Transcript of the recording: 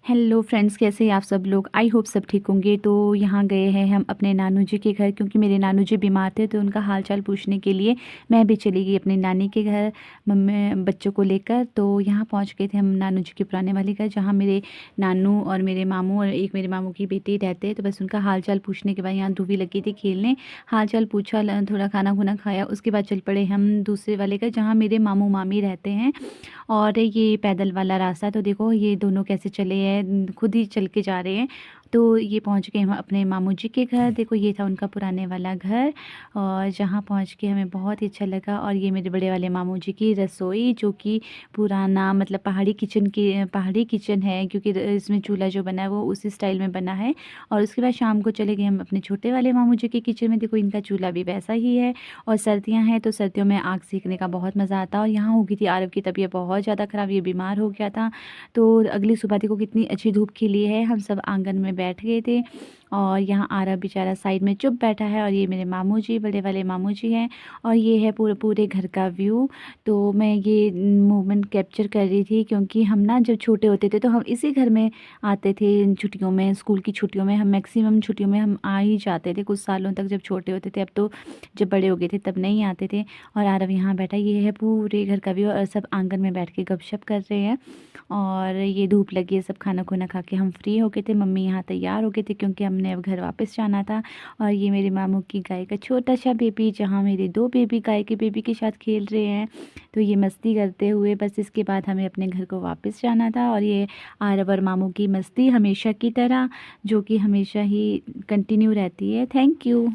Hello friends, कैसे हैं आप सब लोग। आई होप सब ठीक होंगे। तो यहाँ गए हैं हम अपने नानू जी के घर, क्योंकि मेरे नानू जी बीमार थे तो उनका हाल चाल पूछने के लिए मैं भी चली गई अपनी नानी के घर मम्मी बच्चों को लेकर। तो यहाँ पहुँच गए थे हम नानू जी के पुराने वाले घर, जहाँ मेरे नानू और मेरे मामू और एक मेरे मामू की बेटी रहते हैं। तो बस उनका हाल चाल पूछने के बाद यहाँ धूबी लगी थी खेलने, हाल चाल पूछा, थोड़ा खाना खुना खाया, उसके बाद चल पड़े हम दूसरे वाले घर जहाँ मेरे मामू मामी रहते हैं। और ये पैदल वाला रास्ता, तो देखो ये दोनों कैसे चले हैं, खुद ही चल के जा रहे हैं। तो ये पहुंच गए हम अपने मामू जी के घर। देखो ये था उनका पुराने वाला घर, और जहाँ पहुंच के हमें बहुत ही अच्छा लगा। और ये मेरे बड़े वाले मामू जी की रसोई, जो कि पुराना मतलब पहाड़ी किचन है, क्योंकि इसमें चूल्हा जो बना है वो उसी स्टाइल में बना है। और उसके बाद शाम को चले गए हम अपने छोटे वाले मामू जी के किचन में। देखो इनका चूल्हा भी वैसा ही है। और सर्दियाँ हैं तो सर्दियों में आग सेकने का बहुत मज़ा आता है। और यहाँ हो गई थी आरव की तबीयत बहुत ज़्यादा ख़राब, ये बीमार हो गया था। तो अगली सुबह देखो कितनी अच्छी धूप खिली है, हम सब आंगन में बैठ गए थे। और यहाँ आरव बेचारा साइड में चुप बैठा है। और ये मेरे मामू जी, बड़े वाले मामू जी हैं। और ये है पूरे पूरे घर का व्यू। तो मैं ये मोमेंट कैप्चर कर रही थी, क्योंकि हम ना जब छोटे होते थे तो हम इसी घर में आते थे इन छुट्टियों में, स्कूल की छुट्टियों में। हम मैक्सिमम छुट्टियों में हम आ ही जाते थे कुछ सालों तक, जब छोटे होते थे। अब तो जब बड़े हो गए थे तब नहीं आते थे। और आरव यहाँ बैठा, ये है पूरे घर का व्यू। और सब आंगन में बैठ के गपशप कर रहे हैं। और ये धूप लगी है, सब खाना खुना खा के हम फ्री हो गए थे। मम्मी यहाँ तैयार हो गए थे, क्योंकि हमने अब घर वापस जाना था। और ये मेरे मामू की गाय का छोटा सा बेबी, जहाँ मेरे दो बेबी गाय के बेबी के साथ खेल रहे हैं। तो ये मस्ती करते हुए बस इसके बाद हमें अपने घर को वापस जाना था। और ये आरव और मामू की मस्ती हमेशा की तरह, जो कि हमेशा ही कंटिन्यू रहती है। Thank you.